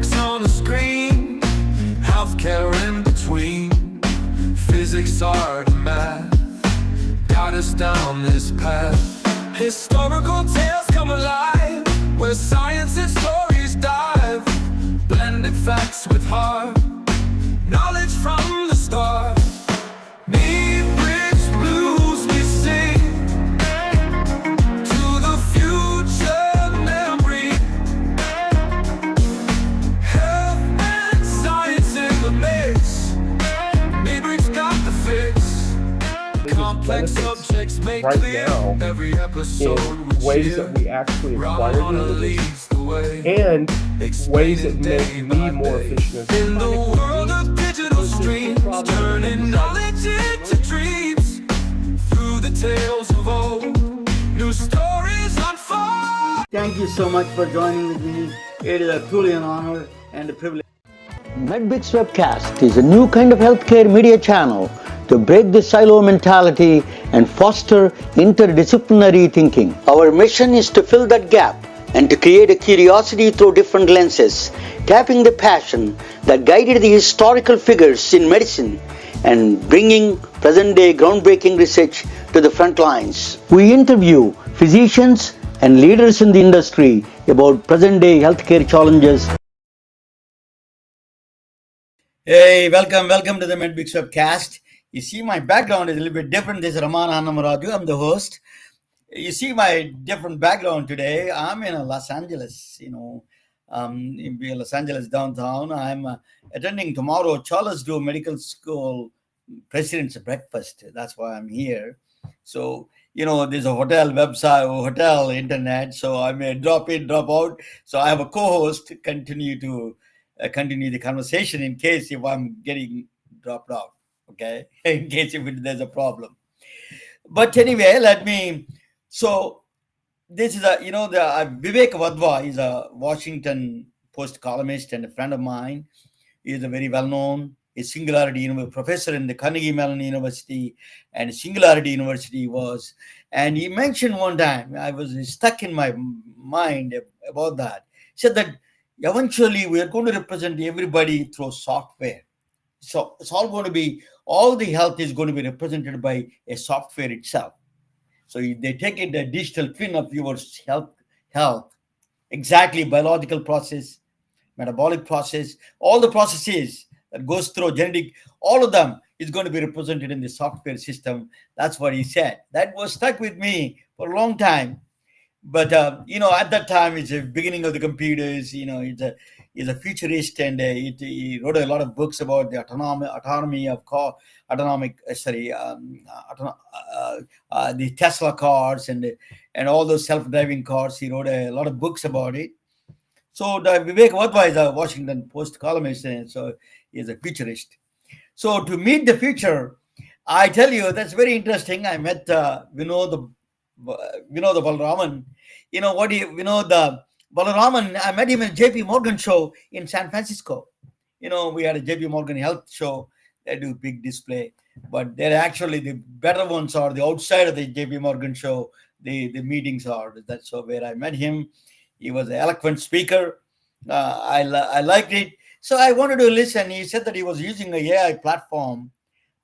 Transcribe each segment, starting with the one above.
Complex on the screen, healthcare in between. Physics, art, and math guide us down this path. Historical tales come alive, where science and stories dive. Blended facts with heart, knowledge from the start. Need rich blues we sing to the future memory. Health and science in the mix. Midbridge got the fix. Complex subjects make right clear now every episode in ways that we actually acquire leads the way, and ways that make me more efficient. in the world of digital streams, turning knowledge into dreams. Through the tales of old, new stories unfold. Thank you so much for joining with me. It is truly an honor and a privilege. MedBix Webcast is a new kind of healthcare media channel to break the silo mentality and foster interdisciplinary thinking. Our mission is to fill that gap and to create a curiosity through different lenses, tapping the passion that guided the historical figures in medicine and bringing present-day groundbreaking research to the front lines. We interview physicians and leaders in the industry about present-day healthcare challenges. Hey, welcome to the MedBix Webcast. You see, my background is a little bit different. This is Raman Annamaraju. I'm the host. You see my different background today. I'm in Los Angeles, in Los Angeles downtown. I'm attending tomorrow Charles Drew Medical School President's Breakfast. That's why I'm here. So, there's a hotel website, hotel internet. So I may drop in, drop out. So I have a co-host to continue the conversation in case if I'm getting dropped out. Okay, in case if there's a problem. But anyway, so this is Vivek Vadva is a Washington Post columnist and a friend of mine. He is a very well-known Singularity professor in the Carnegie Mellon University and Singularity University and he mentioned one time, I was stuck in my mind about that. He said that eventually we are going to represent everybody through software. So it's all the health is going to be represented by a software itself. So they take it a digital twin of your health, exactly biological process, metabolic process, all the processes that goes through genetic, all of them is going to be represented in the software system. That's what he said. That was stuck with me for a long time. But, at that time, it's the beginning of the computers, he's a futurist and he wrote a lot of books about the the Tesla cars and all those self-driving cars. He wrote a lot of books about it. So Vivek Vadva is a Washington Post columnist, and so he's a futurist. So to meet the future, I tell you, that's very interesting. I met Vinodh Balaraman. Balaraman, I met him at JP Morgan show in San Francisco. We had a JP Morgan health show. They do big display, but they're actually the better ones are the outside of the JP Morgan show. The meetings are. That's so where I met him. He was an eloquent speaker. I liked it. So I wanted to listen. He said that he was using an AI platform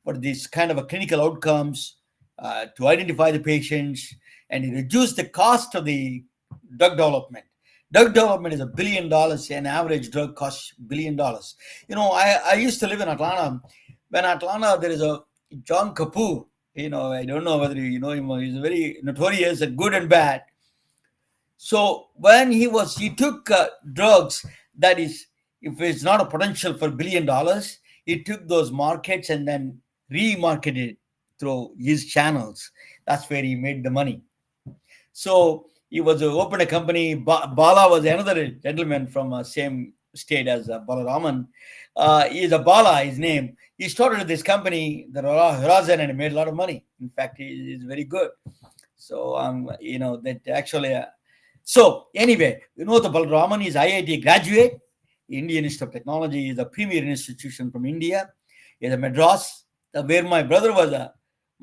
for this kind of a clinical outcomes to identify the patients, and he reduced the cost of the drug development. Drug development is $1 billion. An average drug costs $1 billion. I used to live in Atlanta. When Atlanta, there is a John Kapoor. I don't know whether you know him. He's very notorious and good and bad. So when he took drugs that is, if it's not a potential for $1 billion, he took those markets and then remarketed through his channels. That's where he made the money. So he opened a company. Bala was another gentleman from same state as Balaraman. He's a Bala, his name. He started this company, the Horizon, and he made a lot of money. In fact, he is very good. So, that actually. So anyway, the Balaraman is IIT graduate. Indian Institute of Technology is a premier institution from India. He's a Madras, where my brother was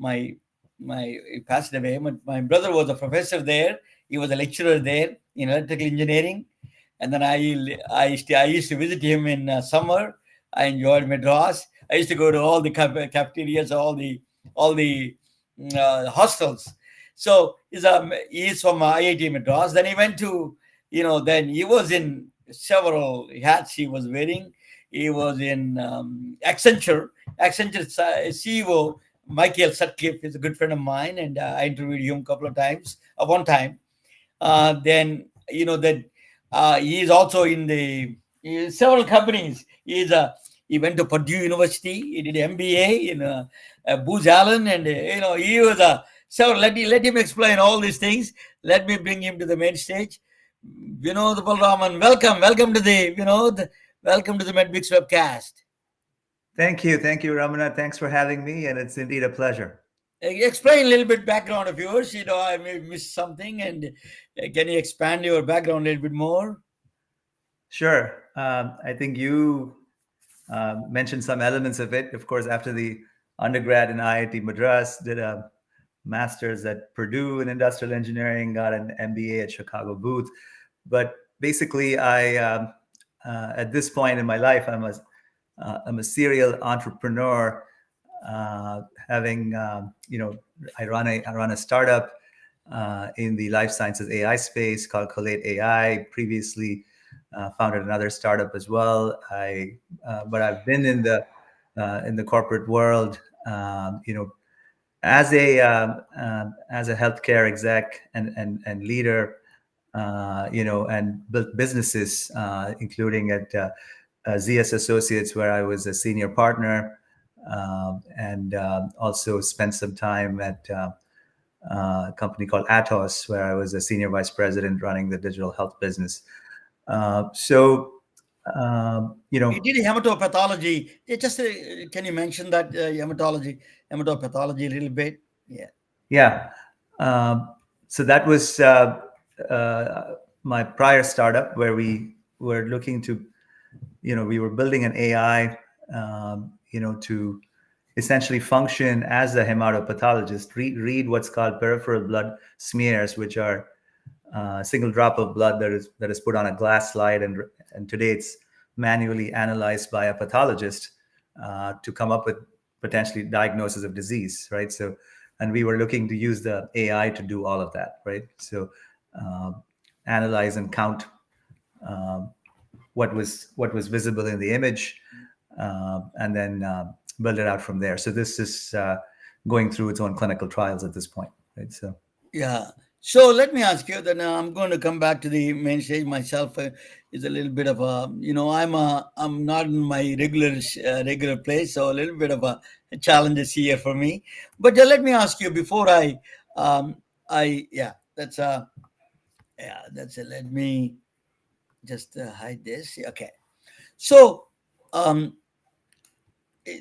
he passed away. My brother was a professor there. He was a lecturer there in electrical engineering. And then I used to visit him in summer. I enjoyed Madras. I used to go to all the cafeterias, all the hostels. So he's from IIT Madras. Then he went to, then he was in several hats he was wearing. He was in Accenture CEO. Michael Sutcliffe is a good friend of mine, and I interviewed him a couple of times. One time, then that he is also in several companies. He went to Purdue University. He did MBA in Booz Allen, and he was a. So let him explain all these things. Let me bring him to the main stage. Vinodh Balaraman, welcome to the Vinodh. Welcome to the MedBix webcast. Thank you, Ramana. Thanks for having me, and it's indeed a pleasure. Explain a little bit background of yours. I may miss something, and can you expand your background a little bit more? Sure. I think you mentioned some elements of it. Of course, after the undergrad in IIT Madras, did a master's at Purdue in industrial engineering, got an MBA at Chicago Booth. But basically, I at this point in my life, I'm a serial entrepreneur. Having I run a startup in the life sciences AI space called KolateAI. Previously, founded another startup as well. But I've been in the corporate world, as a healthcare exec and leader, and built businesses, including at ZS Associates, where I was a senior partner. And also spent some time at a company called Atos, where I was a senior vice president running the digital health business. You did hematopathology. Just can you mention that hematopathology a little bit? Yeah. So that was my prior startup, where we were looking to, we were building an AI, to essentially function as a hematopathologist, read what's called peripheral blood smears, which are a single drop of blood that is put on a glass slide, and today it's manually analyzed by a pathologist to come up with potentially diagnosis of disease, right? So, and we were looking to use the AI to do all of that, right? So, analyze and count what was visible in the image, and then build it out from there. So this is going through its own clinical trials at this point, right? So yeah. So let me ask you. Then I'm going to come back to the main stage myself. Is a little bit of a, I'm not in my regular place, so a little bit of a challenges here for me. But let me ask you before let me just hide this. Okay. So,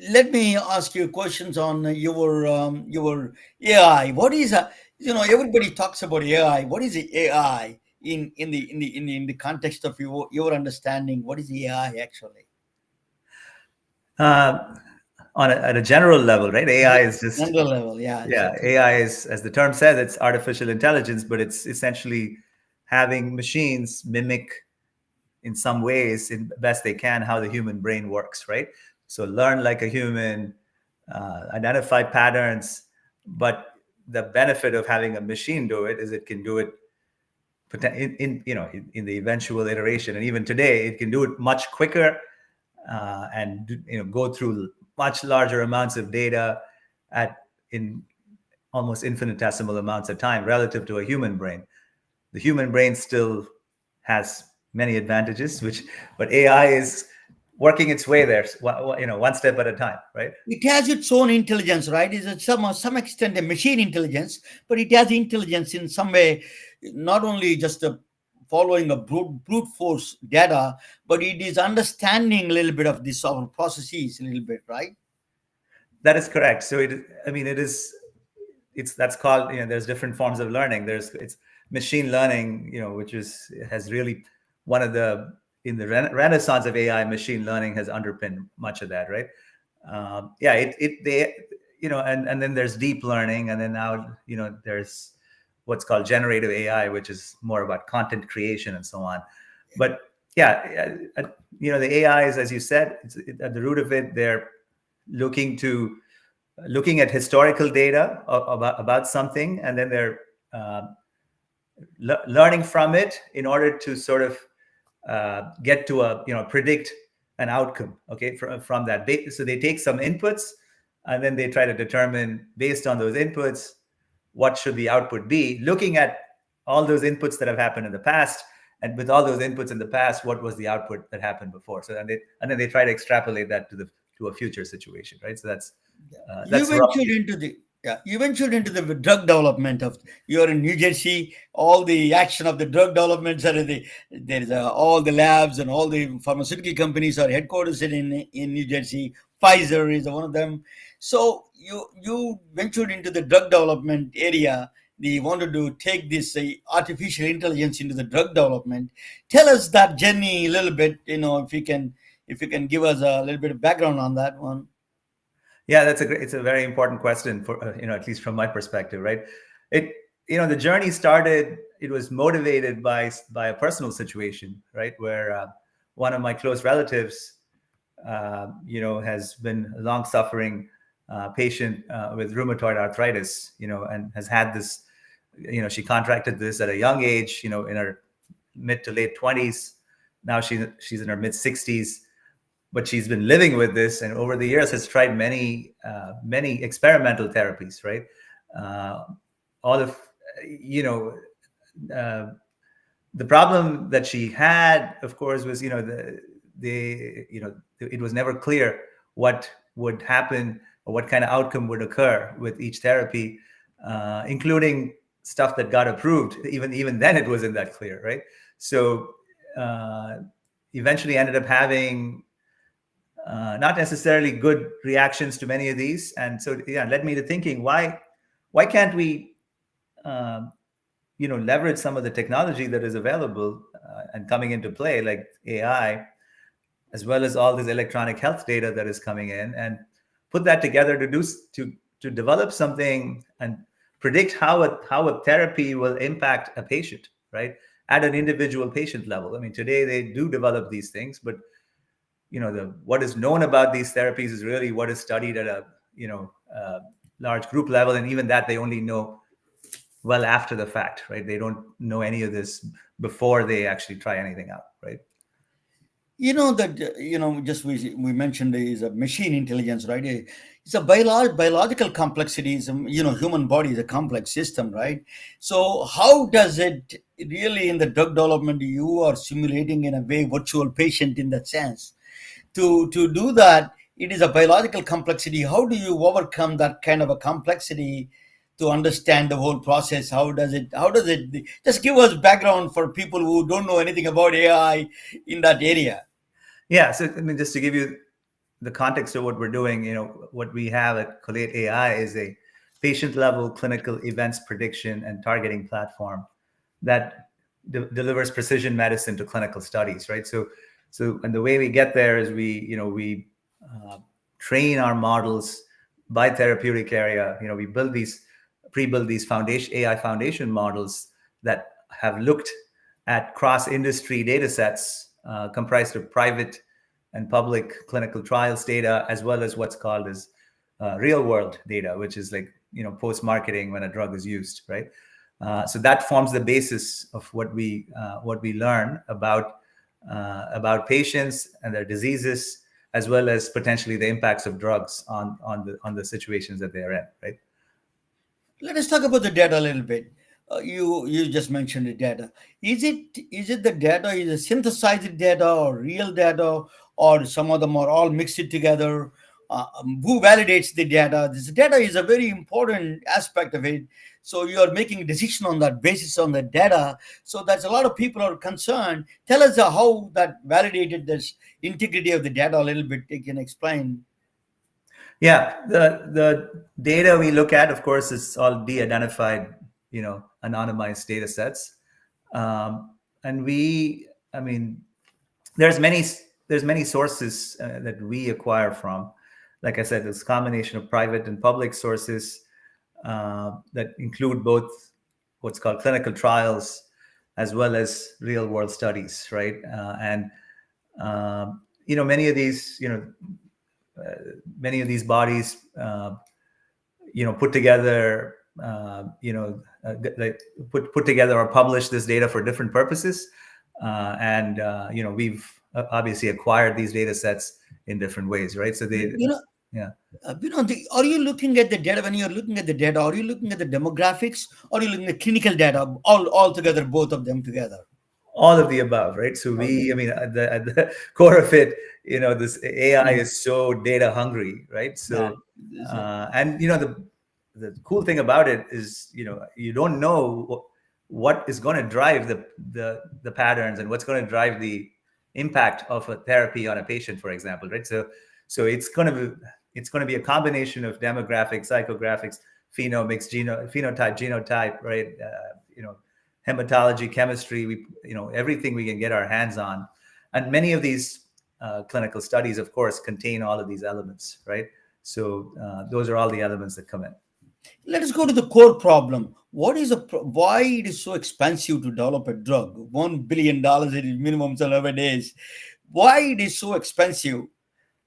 let me ask you questions on your AI. What is everybody talks about AI. What is the AI in the context of your understanding? What is the AI actually? At a general level, right? AI is just general level, yeah. Exactly. AI is, as the term says, it's artificial intelligence, but it's essentially having machines mimic in some ways, in best they can, how the human brain works, right? So learn like a human, identify patterns, but the benefit of having a machine do it is it can do it in the eventual iteration, and even today it can do it much quicker, and go through much larger amounts of data in almost infinitesimal amounts of time relative to a human brain. The human brain still has many advantages, but AI is working its way there, one step at a time, right? It has its own intelligence, right? It's some extent a machine intelligence, but it has intelligence in some way, not only just following a brute force data, but it is understanding a little bit of this our processes a little bit, right? That is correct. So that's called, there's different forms of learning. It's machine learning, which has really in the renaissance of AI, machine learning has underpinned much of that, right? And then there's deep learning, and then now, there's what's called generative AI, which is more about content creation and so on. But yeah, the AIs, as you said, at the root of it, they're looking at historical data about something, and then they're learning from it in order to sort of get to predict an outcome, okay, from that. So they take some inputs, and then they try to determine, based on those inputs, what should the output be, looking at all those inputs that have happened in the past, and with all those inputs in the past, what was the output that happened before. So and then they try to extrapolate that to a future situation, right? So that's You ventured into the drug development of. You're in New Jersey. All the action of the drug developments are there's all the labs and all the pharmaceutical companies are headquarters in New Jersey. Pfizer is one of them. So you ventured into the drug development area. They wanted to take this artificial intelligence into the drug development. Tell us that journey a little bit. If you can give us a little bit of background on that one. Yeah, it's a very important question for at least from my perspective, right? The journey started. It was motivated by a personal situation, right, where one of my close relatives, has been a long-suffering patient with rheumatoid arthritis, and has had this. She contracted this at a young age, in her mid to late 20s. Now she's in her mid 60s. But she's been living with this, and over the years has tried many experimental therapies, right? All of the problem that she had, of course, was it was never clear what would happen or what kind of outcome would occur with each therapy, including stuff that got approved. Even then, it wasn't that clear, right? So eventually, ended up having not necessarily good reactions to many of these, and so led me to thinking, why can't we leverage some of the technology that is available and coming into play, like AI, as well as all this electronic health data that is coming in, and put that together to develop something and predict how a therapy will impact a patient, right, at an individual patient level. I mean, today they do develop these things, but what is known about these therapies is really what is studied at a large group level, and even that they only know well after the fact, right? They don't know any of this before they actually try anything out, right? Just we mentioned is a machine intelligence, right? It's a biological complexity. Human body is a complex system, right? So how does it really, in the drug development, you are simulating in a way virtual patient in that sense? To do that, it is a biological complexity. How do you overcome that kind of a complexity to understand the whole process? How does it just give us background for people who don't know anything about AI in that area? Yeah, so I mean, just to give you the context of what we're doing, what we have at KolateAI is a patient level clinical events prediction and targeting platform that delivers precision medicine to clinical studies, right? So and the way we get there is we train our models by therapeutic area. We pre-build these AI foundation models that have looked at cross-industry data sets comprised of private and public clinical trials data, as well as what's called as real-world data, which is like post-marketing when a drug is used, right? So that forms the basis of what we learn about patients and their diseases, as well as potentially the impacts of drugs on the situations that they are in, right? Let us talk about the data a little bit. You just mentioned the data. Is it the data? Is it synthesized data or real data, or some of them are all mixed together? Who validates the data? This data is a very important aspect of it. So you are making a decision on that basis on the data. So that's a lot of people are concerned. Tell us how that validated this integrity of the data a little bit. You can explain. Yeah, the data we look at, of course, is all de-identified, anonymized data sets, and there's many sources that we acquire from. Like I said, it's a combination of private and public sources that include both what's called clinical trials as well as real world studies, right? And many of these, many of these bodies, put together, like put together or publish this data for different purposes, and we've obviously acquired these data sets in different ways, right? So they, yeah. Are you looking at the data when you're looking at the data? Are you looking at the demographics, or are you looking at clinical data, all together, both of them together? All of the above, right? So I mean, at the core of it, this AI is so data hungry, right? So, and the cool thing about it is, you don't know what is going to drive the patterns and what's going to drive the impact of a therapy on a patient, for example, right? So it's going to be a combination of demographics, psychographics, phenomics, phenotype, genotype, right? Hematology, chemistry, everything we can get our hands on. And many of these clinical studies, of course, contain all of these elements, right? So those are all the elements that come in. Let us go to the core problem. Why it is so expensive to develop a drug? $1 billion is minimum nowadays. Why it is so expensive?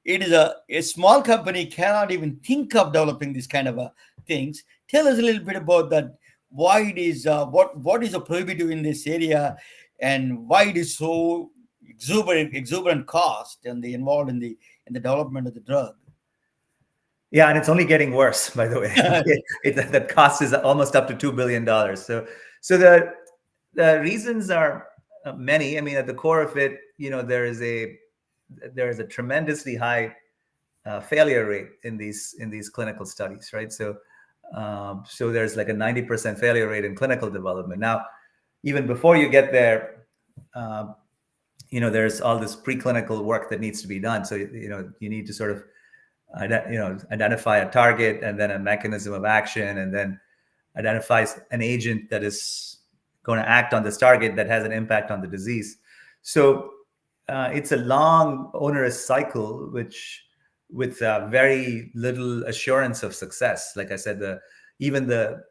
It is a small company cannot even think of developing this kind of things. Tell us a little bit about that. Why it is what is a prohibitive in this area, and why it is so exuberant cost and the involved in the development of the drug. Yeah, and it's only getting worse, by the way. The cost is almost up to $2 billion. So the reasons are many. I mean, at the core of it, there is a tremendously high failure rate in these clinical studies, right? So there's like a 90% failure rate in clinical development. Now, even before you get there, there's all this preclinical work that needs to be done. So you need to sort of identify a target, and then a mechanism of action, and then identifies an agent that is going to act on this target that has an impact on the disease. So it's a long, onerous cycle, with very little assurance of success. Like I said, even the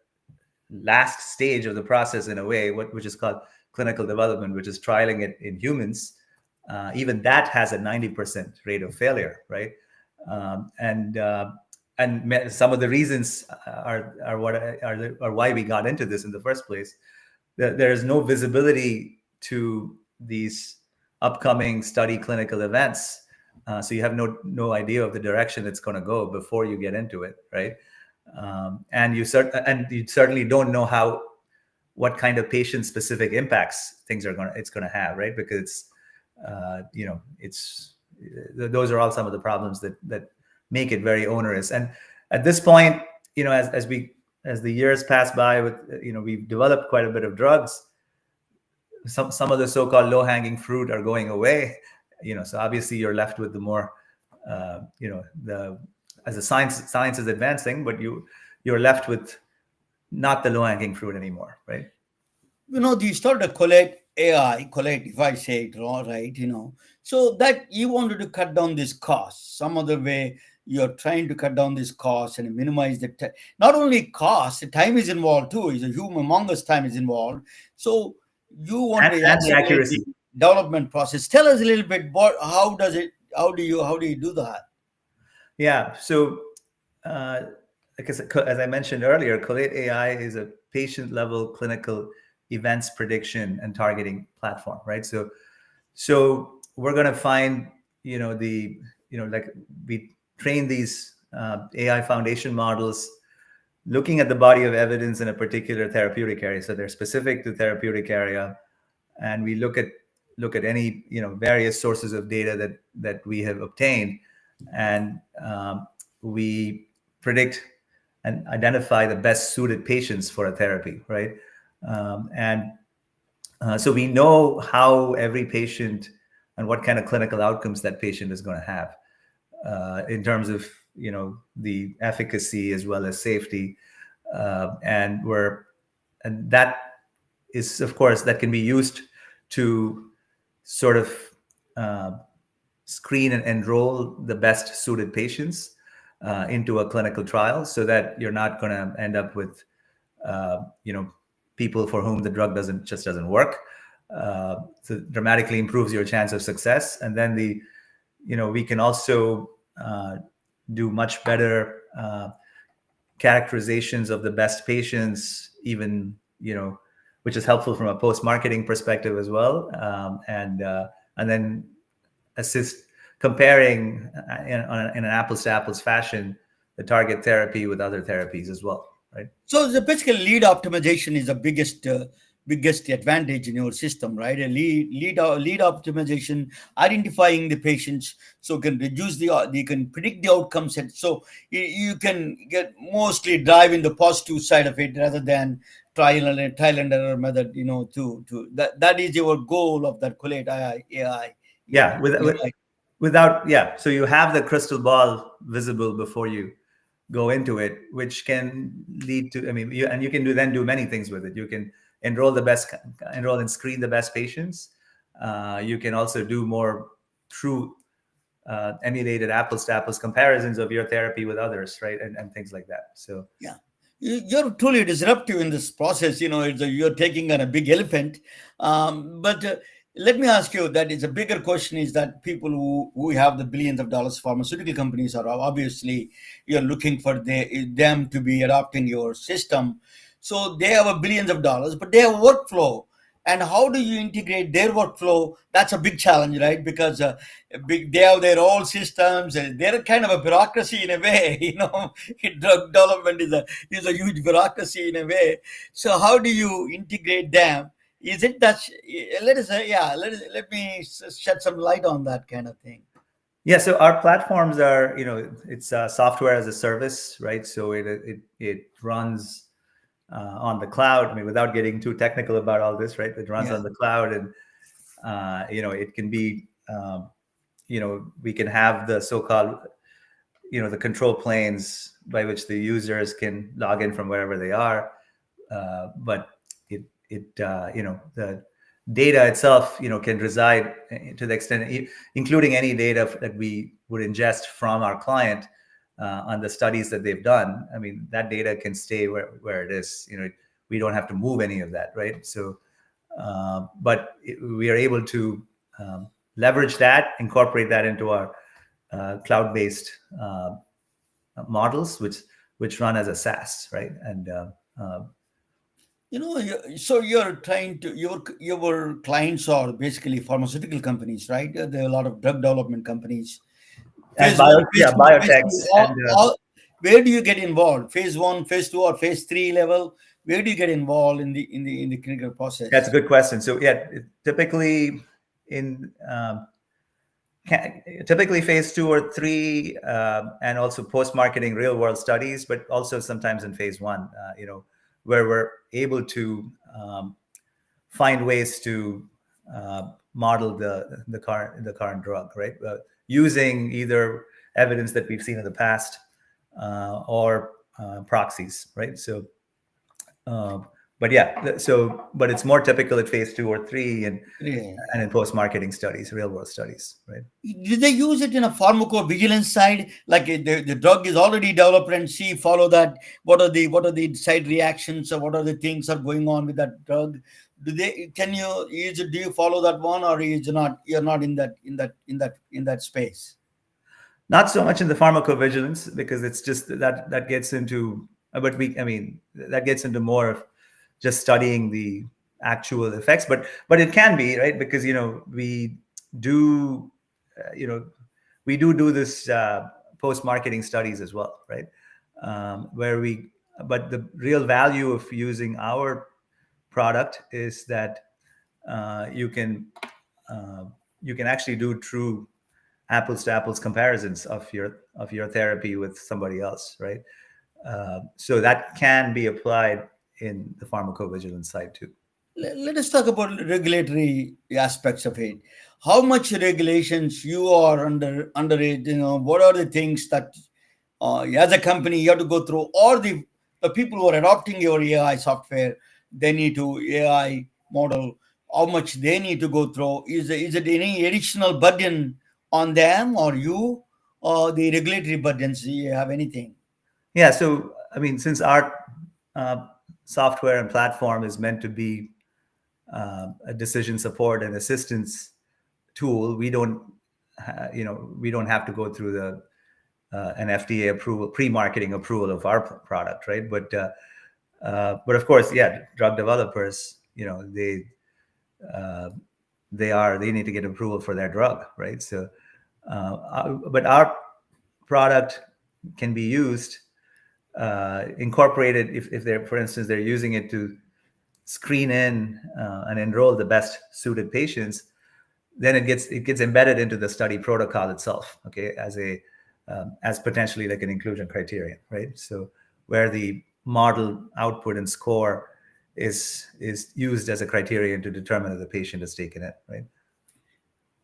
last stage of the process, in a way, which is called clinical development, which is trialing it in humans, even that has a 90% rate of failure, right? And some of the reasons are why we got into this in the first place. There is no visibility to these upcoming study clinical events, so you have no idea of the direction it's going to go before you get into it, right? And you certainly don't know what kind of patient-specific impacts it's going to have, right? Because those are all some of the problems that make it very onerous. And at this point, as the years pass by, we've developed quite a bit of drugs. Some of the so-called low-hanging fruit are going away. So obviously you're left with the more, as the science is advancing, but you're left with not the low-hanging fruit anymore, right? You started a KolateAI, Kolate, if I say it wrong, right? So that you wanted to cut down this cost. Some other way you're trying to cut down this cost and minimize the not only cost, the time is involved too. It's a humongous time is involved. So you want to accelerate the development process. Tell us a little bit how do you do that? Yeah. So as I mentioned earlier, KolateAI is a patient-level clinical events prediction and targeting platform, right? So we're going to find, like we train these AI foundation models looking at the body of evidence in a particular therapeutic area. So they're specific to therapeutic area, and we look at any various sources of data that we have obtained, and we predict and identify the best suited patients for a therapy, right? So we know how every patient and what kind of clinical outcomes that patient is going to have in terms of the efficacy as well as safety, and that is, of course, that can be used to sort of screen and enroll the best suited patients into a clinical trial, so that you're not going to end up with people for whom the drug doesn't work. So dramatically improves your chance of success. And then we can also do much better characterizations of the best patients, even, which is helpful from a post-marketing perspective as well. And then assist comparing in an apples to apples fashion the target therapy with other therapies as well, right? So the basically lead optimization is the biggest advantage in your system, right? A lead optimization, identifying the patients, so can reduce you can predict the outcomes, and so you can get mostly drive in the positive side of it rather than trial and error method. To that is your goal of that KolateAI. Yeah, without so you have the crystal ball visible before you go into it, which can lead to, you can do many things with it. You can enroll and screen the best patients. You can also do more true emulated apples to apples comparisons of your therapy with others, right? And things like that. So yeah, you're truly disruptive in this process. You're taking on a big elephant. But let me ask you that it's a bigger question, is that people who have the billions of dollars, pharmaceutical companies, are obviously, you're looking for them to be adopting your system. So they have a billions of dollars, but they have workflow. And how do you integrate their workflow? That's a big challenge, right? Because they have their own systems, and they're kind of a bureaucracy in a way. Drug development is a huge bureaucracy in a way. So how do you integrate them? Is it that? Let me shed some light on that kind of thing. Yeah, so our platforms are, it's software as a service, right? So it runs on the cloud. Without getting too technical about all this, right? It runs on the cloud, and it can be, we can have the so-called, the control planes by which the users can log in from wherever they are. But the data itself, can reside to the extent, including any data that we would ingest from our client on the studies that they've done. That data can stay where it is. We don't have to move any of that, right? So, but we are able to leverage that, incorporate that into our cloud-based models, which run as a SaaS, right? And so you're trying to your clients are basically pharmaceutical companies, right? There are a lot of drug development companies. And biotechs. Where do you get involved? Phase 1, phase 2, or phase 3 level? Where do you get involved in the clinical process? That's a good question. So typically typically phase 2 or 3, and also post-marketing real world studies, but also sometimes in phase 1, where we're able to find ways to model the current drug, right? Using either evidence that we've seen in the past or proxies, right? So, but it's more typical at phase 2 or 3 and in post-marketing studies, real world studies, right? Did they use it in a pharmacovigilance side, like the drug is already developed, and follow that? What are the side reactions, or what are the things are going on with that drug? Do you follow that one, or you're not in that space? Not so much in the pharmacovigilance, because it's just that gets into, that gets into more of just studying the actual effects, but it can be, right? Because we do this post-marketing studies as well, right? But the real value of using our product is that you can actually do true apples to apples comparisons of your therapy with somebody else, right? So that can be applied in the pharmacovigilance side too. Let us talk about regulatory aspects of it. How much regulations you are under it? What are the things that as a company you have to go through, or the people who are adopting your AI software, they need to AI model, how much they need to go through? Is it any additional burden on them or you, or the regulatory burdens? Do you have anything? Yeah, so since our software and platform is meant to be a decision support and assistance tool. We don't have to go through the an FDA approval, pre-marketing approval of our product, right? But of course, yeah, drug developers, they need to get approval for their drug, right? So, but our product can be used, incorporated if they're, for instance, they're using it to screen in and enroll the best suited patients. Then it gets embedded into the study protocol itself, okay, as potentially like an inclusion criterion, right? So where the model output and score is used as a criterion to determine if the patient has taken it, right?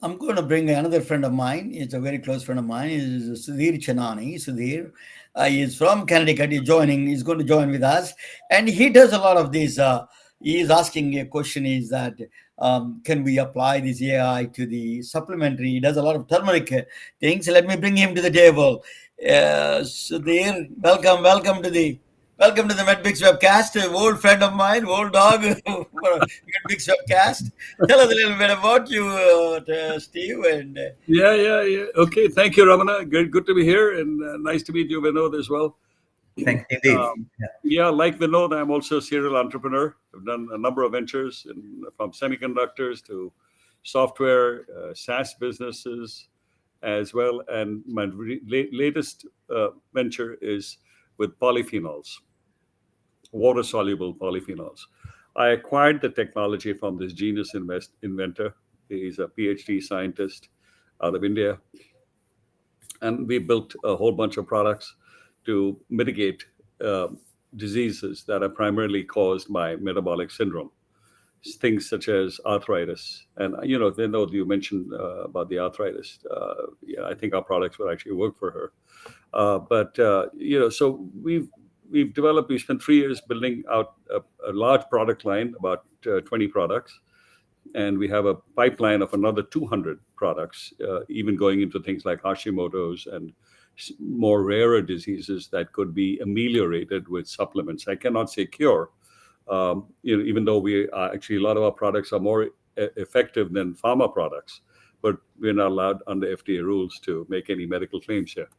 I'm going to bring another friend of mine. It's a very close friend of mine. Is Sudhir Chanani. Sudhir, he's from Connecticut. He's going to join with us, and he does a lot of this. He is asking a question: is that can we apply this AI to the supplementary? He does a lot of turmeric things. Let me bring him to the table. Sudhir, welcome to the MedBix webcast. An old friend of mine, old dog, MedBix webcast. Tell us a little bit about you, Steve. And Yeah. Okay, thank you, Ramana. Good to be here, and nice to meet you, Vinodh, as well. Thank you, indeed. Yeah, like Vinodh, I'm also a serial entrepreneur. I've done a number of ventures from semiconductors to software, SaaS businesses as well. And my latest venture is with polyphenols, water-soluble polyphenols. I acquired the technology from this genius inventor. He's a PhD scientist out of India. And we built a whole bunch of products to mitigate diseases that are primarily caused by metabolic syndrome. Things such as arthritis. And, Vinodh, you mentioned about the arthritis. Yeah, I think our products would actually work for her. So we spent 3 years building out a large product line, about 20 products. And we have a pipeline of another 200 products, even going into things like Hashimoto's and more rarer diseases that could be ameliorated with supplements. I cannot say cure, even though actually a lot of our products are more effective than pharma products, but we're not allowed under FDA rules to make any medical claims here.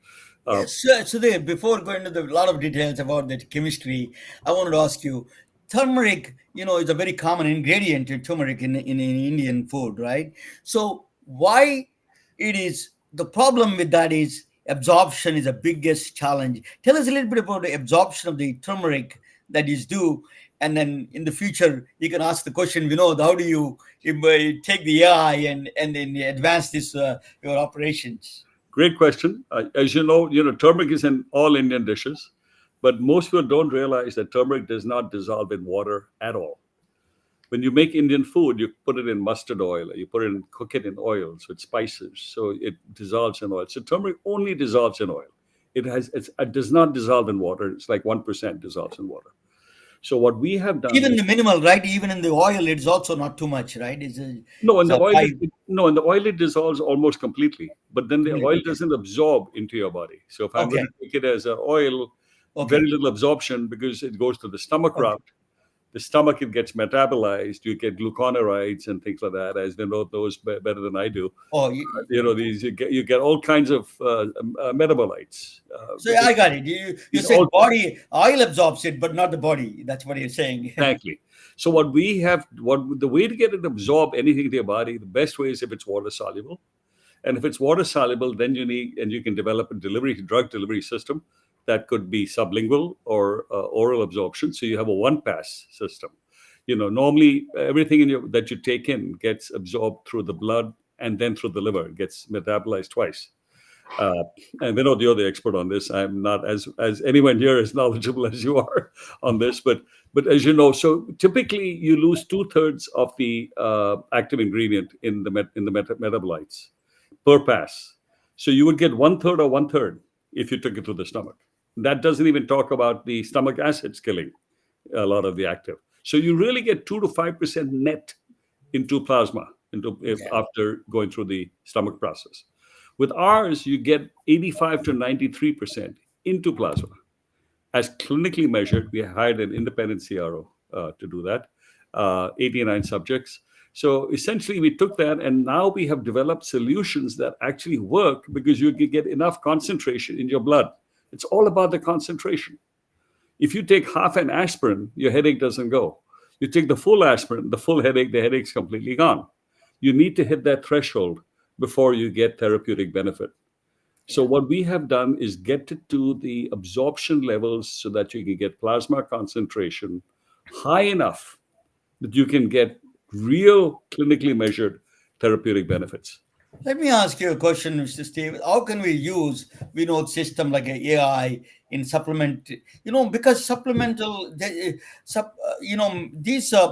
so there, before going into a lot of details about the chemistry, I wanted to ask you, turmeric, is a very common ingredient in turmeric in Indian food, right? So why it is, the problem with that is absorption is the biggest challenge. Tell us a little bit about the absorption of the turmeric that is due. And then in the future, you can ask the question, how do you take the AI and then advance this, your operations? Great question. As you know, turmeric is in all Indian dishes, but most people don't realize that turmeric does not dissolve in water at all. When you make Indian food, you put it in mustard oil, or you cook it in oil, so it spices, so it dissolves in oil. So turmeric only dissolves in oil. It does not dissolve in water. It's like 1% dissolves in water. So what we have done, even the minimal, right? Even in the in it's also not too much, right? In the oil it dissolves almost completely, but then the oil doesn't absorb into your body. So if I'm going to take it as an oil, very little absorption because it goes to the stomach route. The stomach, it gets metabolized. You get gluconorides and things like that, as Vinodh knows better than I do. You get all kinds of metabolites. So I got it. You said body oil absorbs it, but not the body. That's what you're saying. Exactly. So the way to get it absorb anything to your body, the best way is if it's water soluble, and if it's water soluble, then you can develop a drug delivery system that could be sublingual or oral absorption. So you have a one-pass system. Normally everything that you take in gets absorbed through the blood and then through the liver. It gets metabolized twice. And Vinodh, you're the expert on this. I'm not as anyone here as knowledgeable as you are on this, but as you know, so typically you lose 2/3 of the active ingredient in the metabolites per pass. So you would get 1/3 or 1/3 if you took it through the stomach. That doesn't even talk about the stomach acids killing a lot of the active. So you really get 2 to 5% net into plasma after going through the stomach process. With ours, you get 85 to 93% into plasma. as clinically measured. We hired an independent CRO to do that, 89 subjects. So essentially, we took that, and now we have developed solutions that actually work because you can get enough concentration in your blood. It's all about the concentration. If you take half an aspirin, your headache doesn't go. You take the full aspirin, the full headache, the headache's completely gone. You need to hit that threshold before you get therapeutic benefit. So what we have done is get it to the absorption levels so that you can get plasma concentration high enough that you can get real clinically measured therapeutic benefits. Let me ask you a question, Mr. Steve. How can we use Vinod's system like an AI in supplement? Because supplemental, these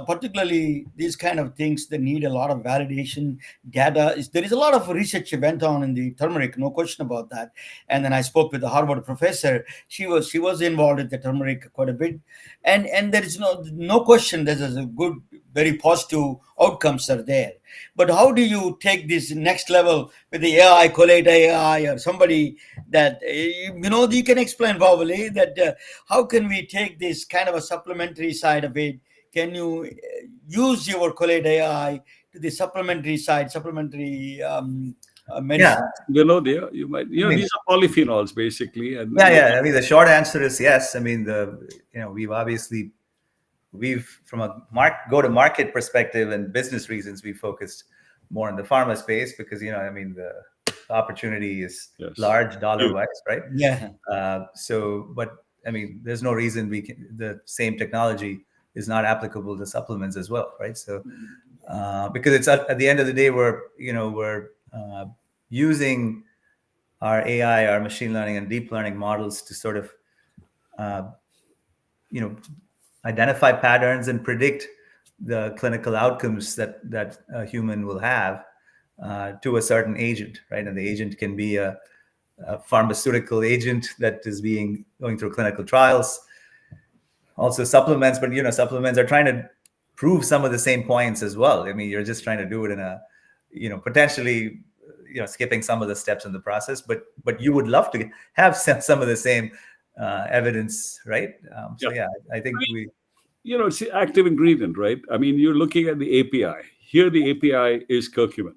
particularly these kind of things, they need a lot of validation data. There is a lot of research went on in the turmeric, no question about that. And then I spoke with the Harvard professor. She was involved in the turmeric quite a bit, and there is no question. There's a good, very positive outcomes are there. But how do you take this next level with the AI, KolateAI, or somebody that, you can explain probably that how can we take this kind of a supplementary side of it? Can you use your KolateAI to the supplementary side, supplementary medicine? You might, these are polyphenols basically. And I mean, the short answer is yes. I mean, we've from a go-to-market perspective and business reasons, we focused more on the pharma space because the opportunity is large dollar-wise, right? Yeah. But I mean, there's no reason the same technology is not applicable to supplements as well, right? So because it's at the end of the day, we're using our AI, our machine learning and deep learning models to sort of identify patterns and predict the clinical outcomes that a human will have to a certain agent, right? And the agent can be a pharmaceutical agent that is going through clinical trials, also supplements, but supplements are trying to prove some of the same points as well. I mean, you're just trying to do it in a potentially skipping some of the steps in the process, but you would love to have some of the same evidence, right? I think it's the active ingredient, right? I mean, you're looking at the API. Here, the API is curcumin,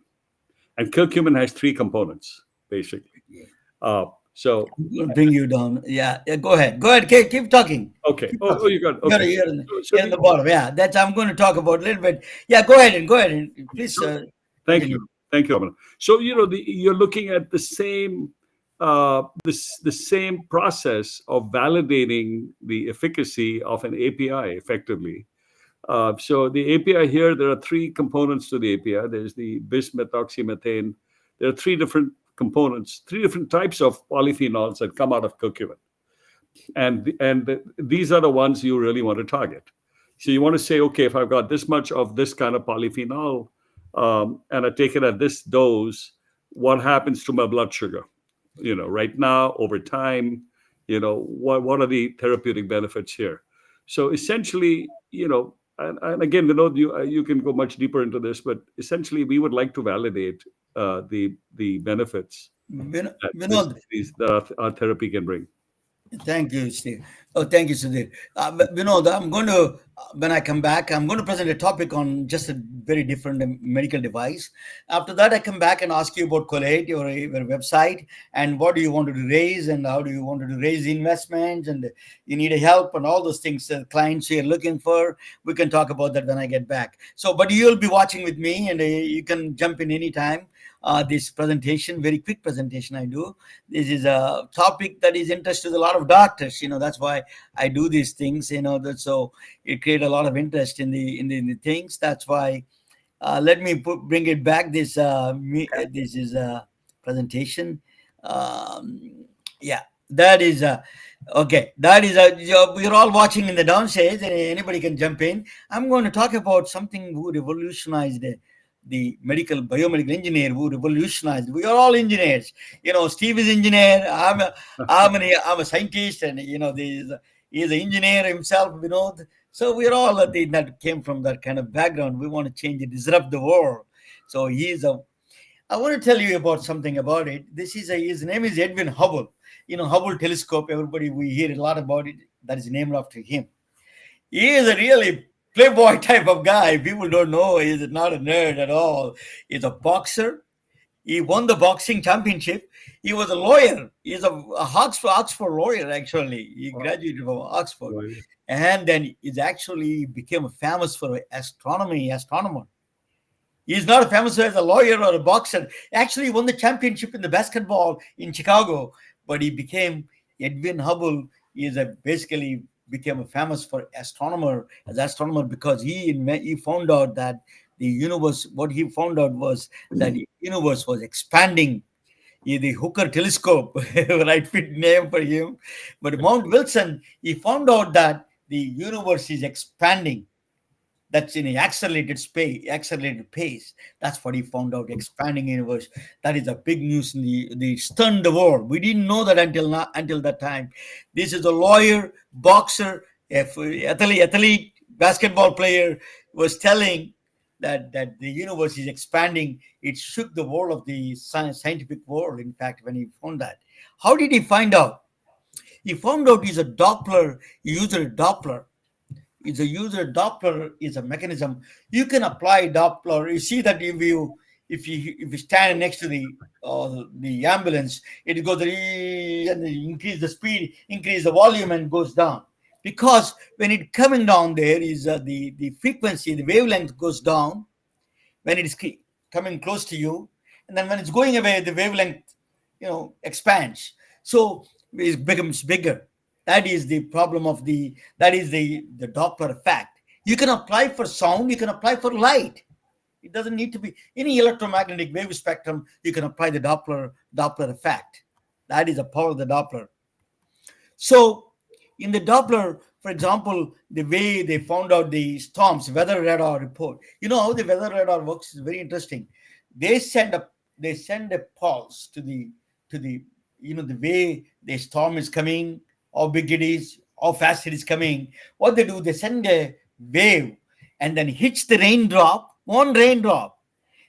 and curcumin has 3 components, basically. So bring you down. Yeah. Go ahead. Keep talking. Okay. You got it. Okay. You're in the bottom. Yeah. That's I'm going to talk about a little bit. Yeah. Go ahead and please. Thank you, Raman. So you're looking at the same the same process of validating the efficacy of an API effectively. So the API here, there are 3 components to the API. There's the bis-methoxymethane. There are 3 different components, 3 different types of polyphenols that come out of curcumin. And these are the ones you really want to target. So you want to say, okay, if I've got this much of this kind of polyphenol and I take it at this dose, what happens to my blood sugar? Right now, over time, what are the therapeutic benefits here? So essentially, and again, Vinodh, you can go much deeper into this, but essentially, we would like to validate the benefits that our therapy can bring. Thank you, Steve. Oh, thank you, Sudhir. Vinodh, when I come back, I'm going to present a topic on just a very different medical device. After that, I come back and ask you about Kolate, your website, and what do you want to raise, and how do you want to raise investments, and you need help, and all those things clients you're looking for. We can talk about that when I get back. So, but you'll be watching with me, and you can jump in anytime. This presentation, very quick presentation I do. This is a topic that is interested a lot of doctors. That's why I do these things. So it creates a lot of interest in the things. That's why. Let me bring it back. This is a presentation. That is okay. That is we're all watching in the downstage, and anybody can jump in. I'm going to talk about something who revolutionized the biomedical engineer who revolutionized. We are all engineers. Steve is engineer. I'm a scientist, and he's an engineer himself. Vinodh. So we're all that came from that kind of background. We want to change it, disrupt the world. So I want to tell you about something about it. His name is Edwin Hubble. Hubble telescope. Everybody, we hear a lot about it. That is named after him. He is a really playboy type of guy. People don't know he's not a nerd at all. He's a boxer. He won the boxing championship. He was a lawyer. He's a Oxford lawyer, actually. He graduated from Oxford. Right. And then he's actually became famous for astronomer. He's not famous as a lawyer or a boxer. Actually, he won the championship in the basketball in Chicago. But he became Edwin Hubble. He is basically became famous for astronomer because he found out that the universe. What he found out was that the universe was expanding. The Hooker telescope, right fit name for him. But Mount Wilson, he found out that the universe is expanding. That's in an accelerated pace. That's what he found out, expanding universe. That is a big news in the stunned the world. We didn't know that until that time. This is a lawyer, boxer, athlete, basketball player was telling that the universe is expanding. It shook the world of the scientific world, in fact, when he found that. How did he find out? He found out he's a Doppler, user Doppler. It's a user Doppler is a mechanism. You can apply Doppler. You see that if you stand next to the ambulance, it goes and increase the speed, increase the volume, and goes down. Because when it coming down, there is the frequency, the wavelength goes down when it is coming close to you, and then when it's going away, the wavelength expands. So it becomes bigger. That is the problem of the Doppler effect. You can apply for sound, you can apply for light. It doesn't need to be any electromagnetic wave spectrum. You can apply the Doppler effect. That is the power of the Doppler. So in the Doppler, for example, the way they found out the storms, weather radar report. You know how the weather radar works is very interesting. They send a pulse to the the way the storm is coming, how big it is, how fast it is coming. What they do, they send a wave and then hits the one raindrop,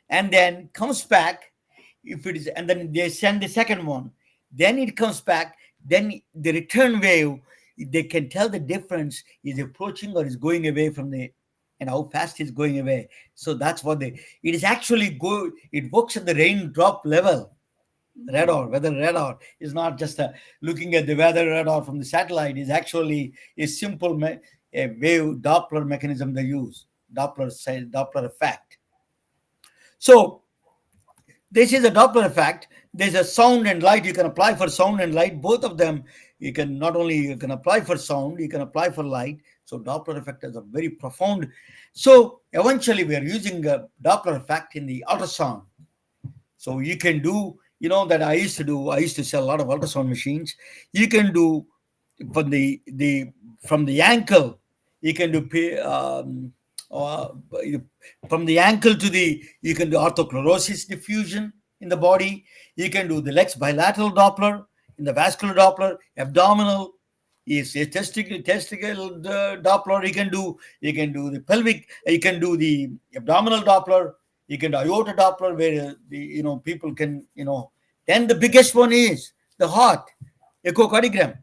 and then comes back. And then they send the second one. Then it comes back. Then the return wave, they can tell the difference is approaching or is going away from and how fast it's going away. So that's what it is actually it works at the raindrop level. Weather radar is not just looking at the weather radar from the satellite. Is actually a simple wave Doppler mechanism they use. Doppler effect. So this is a Doppler effect. There's a sound and light. You can apply for sound and light. Both of them, you can apply for sound, you can apply for light. So Doppler effect is a very profound. So eventually we are using a Doppler effect in the ultrasound. So you can do, that I used to sell a lot of ultrasound machines. You can do from the ankle, you can do from the ankle to you can do orthoclerosis diffusion in the body. You can do the legs bilateral Doppler, in the vascular Doppler, abdominal is a testicle Doppler. You can do the pelvic. You can do the abdominal Doppler. You can do aorta Doppler, where people can Then the biggest one is the heart echocardiogram.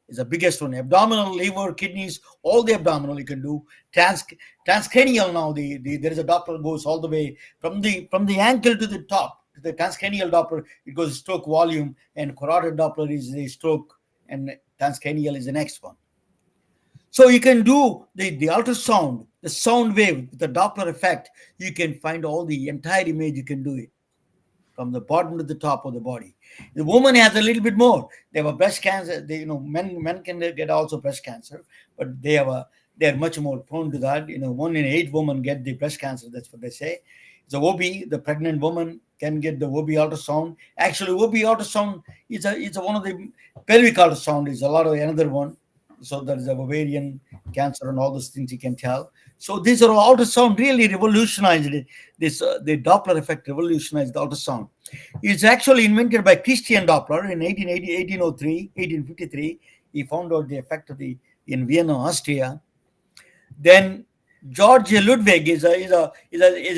Is the biggest one. Abdominal, liver, kidneys, all the abdominal you can do. Transcranial now. There is a Doppler goes all the way from the ankle to the top. The transcranial Doppler, it goes stroke volume, and carotid Doppler is the stroke, and transcranial is the next one. So you can do the ultrasound, the sound wave, the Doppler effect. You can find all the entire image. You can do it from the bottom to the top of the body. The woman has a little bit more. They have a breast cancer. Men can get also breast cancer, but they are much more prone to that. 1 in 8 women get the breast cancer. That's what they say. The OB, the pregnant woman, can get the OB ultrasound. Actually, OB ultrasound is one of the pelvic ultrasound is a lot of another one. So there is a ovarian cancer and all those things you can tell. So these are all ultrasound really revolutionized this. The Doppler effect revolutionized the ultrasound. It's actually invented by Christian Doppler in 1853. He found out the effect in Vienna, Austria. Then George Ludwig is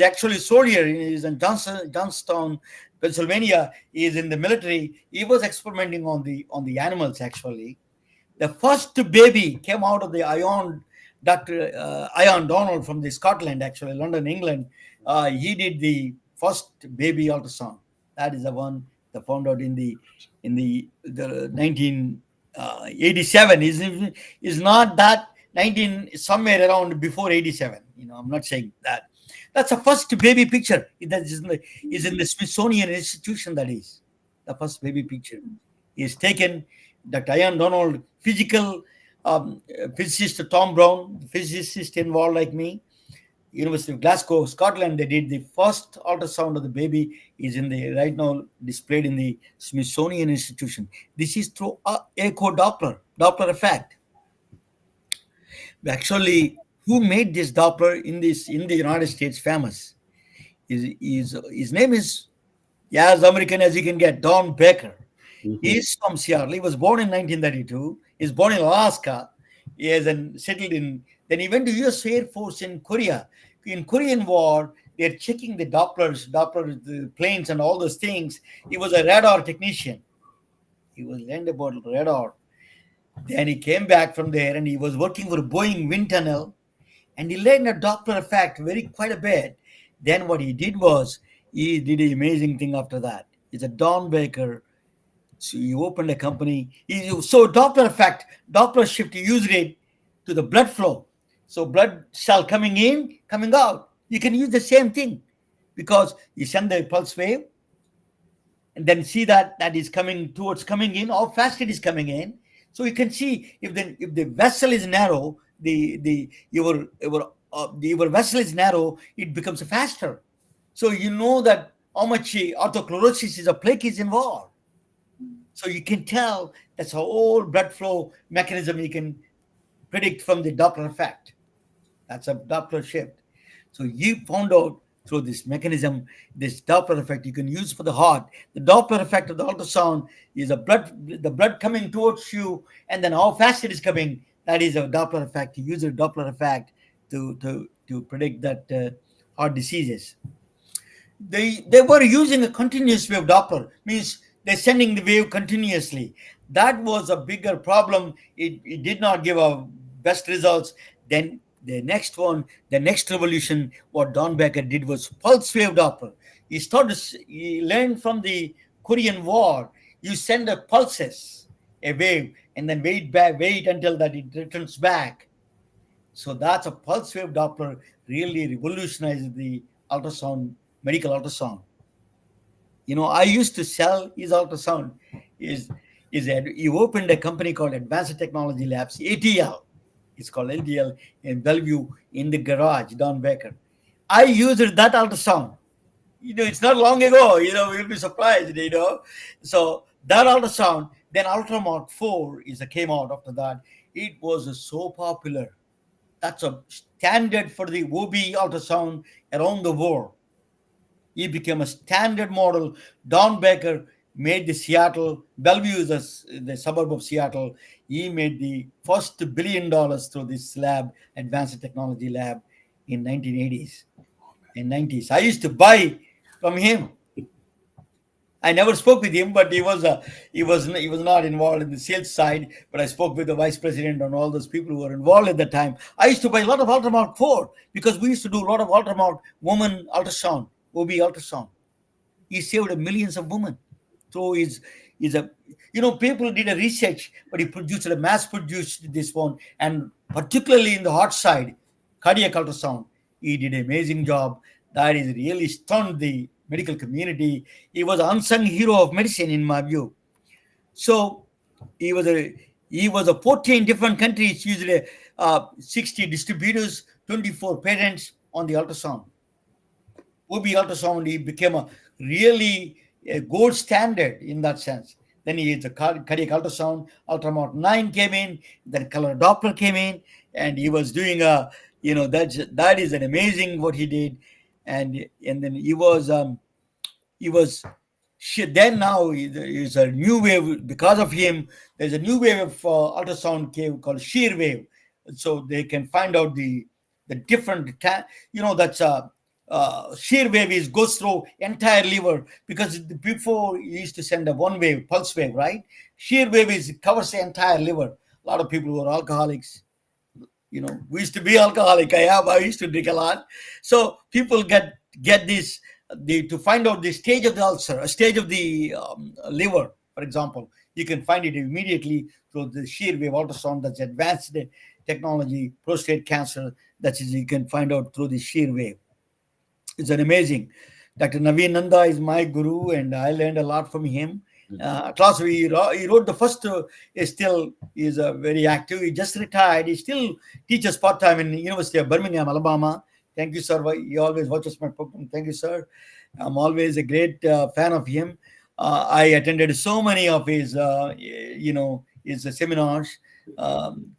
actually soldier. He's in Johnstown, Pennsylvania. He is in the military. He was experimenting on the animals actually. The first baby came out of the Dr. Ion Donald from the Scotland, actually, London, England. He did the first baby ultrasound. That is the one that found out in the 1987. Is not that 19 somewhere around before 87. I'm not saying that. That's the first baby picture. That is in the Smithsonian Institution. That is the first baby picture. Is taken. Dr. Ian Donald, physicist Tom Brown, physicist involved like me, University of Glasgow, Scotland. They did the first ultrasound of the baby. Is in the right now displayed in the Smithsonian Institution. This is through echo Doppler effect. Actually, who made this Doppler in the United States famous? His name is as American as you can get, Don Baker. He's from Seattle. He was born in 1932. He's born in Alaska. He has settled in. Then he went to U.S. Air Force in Korea. In Korean War, they're checking the Doppler, the planes, and all those things. He was a radar technician. He was learned about radar. Then he came back from there, and he was working for Boeing wind tunnel, and he learned a Doppler effect quite a bit. Then what he did was he did an amazing thing after that. It's a Don Baker. So he opened a company. So Doppler effect, Doppler shift, he used it to the blood flow. So blood cell coming in, coming out. You can use the same thing because you send the pulse wave and then see that is coming in, how fast it is coming in. So you can see if the vessel is narrow, your vessel is narrow, it becomes faster. So you know that how much autochlorosis is a plaque is involved. So you can tell that's a whole blood flow mechanism you can predict from the Doppler effect. That's a Doppler shift. So you found out through this mechanism, this Doppler effect you can use for the heart. The Doppler effect of the ultrasound is the blood coming towards you, and then how fast it is coming. That is a Doppler effect. You use a Doppler effect to predict that heart diseases. They were using a continuous wave Doppler, means they're sending the wave continuously. That was a bigger problem. It did not give a best results. Then the next revolution, what Don Becker did was pulse wave Doppler. He learned from the Korean War. You send a pulses, a wave, and then wait until that it returns back. So that's a pulse wave Doppler really revolutionized the ultrasound, medical ultrasound. I used to sell his ultrasound. He opened a company called Advanced Technology Labs, ATL. It's called LDL in Bellevue in the garage, Don Becker. I used that ultrasound. It's not long ago. We'll be surprised. So that ultrasound, then Ultramod 4 came out after that. It was so popular. That's a standard for the OB ultrasound around the world. He became a standard model. Don Becker made the Seattle, Bellevue is the suburb of Seattle. He made the first $1 billion through this lab, Advanced Technology Lab, in 1980s and 90s. I used to buy from him. I never spoke with him, but he was not involved in the sales side. But I spoke with the vice president and all those people who were involved at the time. I used to buy a lot of Ultramount 4 because we used to do a lot of Ultramount woman ultrasound. OB ultrasound. He saved millions of women. So people did a research, but he mass produced this one, and particularly in the heart side, cardiac ultrasound, he did an amazing job. That is really stunned the medical community. He was an unsung hero of medicine, in my view. So he was a 14 different countries, usually 60 distributors, 24 patents on the ultrasound. OB ultrasound, he became a gold standard in that sense. Then he is a cardiac ultrasound. Ultramount 9 came in, then color Doppler came in, and he was doing that is an amazing what he did. And then then now is a new wave because of him. There's a new wave of ultrasound called shear wave. So they can find out the different, that's shear wave goes through entire liver, because before you used to send a one wave, pulse wave, right? Shear wave covers the entire liver. A lot of people who are alcoholics, we used to be alcoholic. I used to drink a lot. So people get this, to find out the stage of the ulcer, a stage of the liver, for example. You can find it immediately through the shear wave ultrasound. That's advanced technology. Prostate cancer, that is, you can find out through the shear wave. It's an amazing. Dr. Naveen Nanda is my guru, and I learned a lot from him. Plus, he wrote the first. Is very active. He just retired. He still teaches part time in the University of Birmingham, Alabama. Thank you, sir. He always watches my program. Thank you, sir. I'm always a great fan of him. I attended so many of his, his seminars.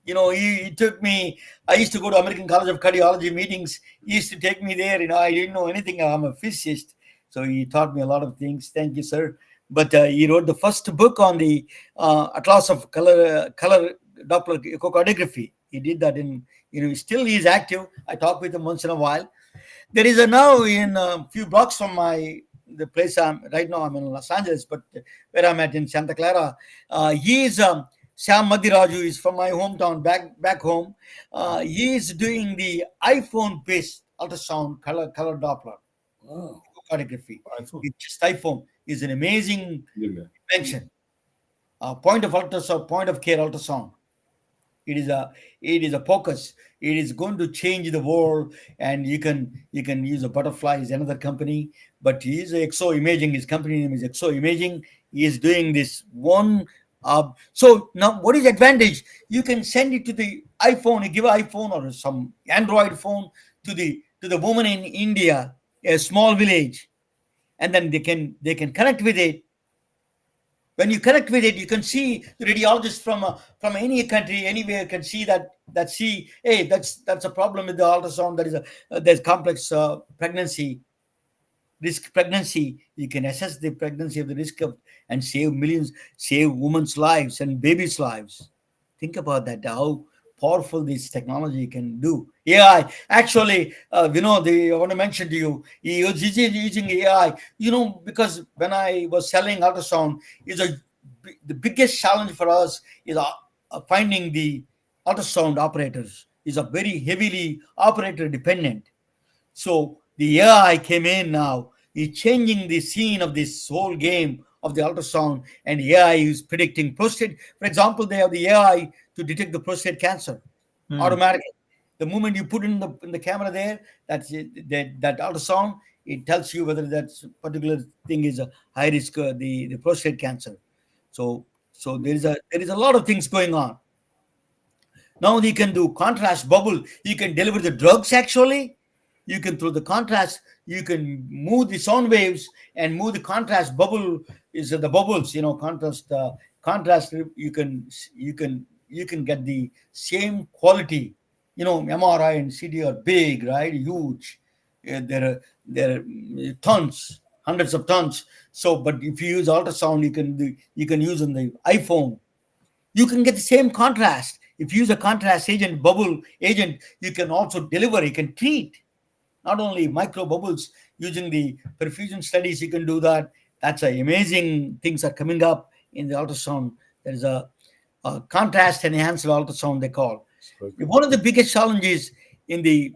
He took me. I used to go to American College of Cardiology meetings. He used to take me there. I didn't know anything. I'm a physicist, so he taught me a lot of things. Thank you, sir. But he wrote the first book on the atlas of color Doppler echocardiography. He did that still he's active. I talk with him once in a while. There is now in a few blocks from the place right now. I'm in Los Angeles, but where I'm at in Santa Clara, he is Sam Madiraju is from my hometown, back home. He is doing the iPhone-based ultrasound color Doppler echocardiography. It's just iPhone is an amazing invention. Point of ultrasound, point of care ultrasound. It is a focus. It is going to change the world, and you can use a Butterfly is another company, but he is Exo Imaging. His company name is Exo Imaging. He is doing this one. So now, what is advantage? You can send it to the iPhone. You give an iPhone or some Android phone to the woman in India, a small village, and then they can connect with it. When you connect with it, you can see the radiologist from any country, anywhere, can see hey, that's a problem with the ultrasound. That is there's complex pregnancy, risk pregnancy. You can assess the pregnancy of the risk of and save women's lives and babies' lives. Think about that. How powerful this technology can do. AI, actually, Vinodh, I want to mention to you, he was using AI, because when I was selling ultrasound, the biggest challenge for us is finding the ultrasound operators. Is a very heavily operator dependent. So the AI came in now. It's changing the scene of this whole game of the ultrasound, and AI is predicting prostate. For example, they have the AI to detect the prostate cancer automatically. The moment you put in the camera there, that ultrasound, it tells you whether that particular thing is a high risk, the prostate cancer. So there is a lot of things going on. Now you can do contrast bubble. You can deliver the drugs actually. You can through the contrast. You can move the sound waves and move the contrast bubble. Is the bubbles? Contrast. You can get the same quality. MRI and CT are big, right? Huge. There are tons, hundreds of tons. So, but if you use ultrasound, you can use on the iPhone. You can get the same contrast. If you use a contrast agent, bubble agent, you can also deliver. You can treat not only micro bubbles using the perfusion studies. You can do that. That's amazing things are coming up in the ultrasound. There is a contrast enhanced ultrasound they call. One of the biggest challenges in the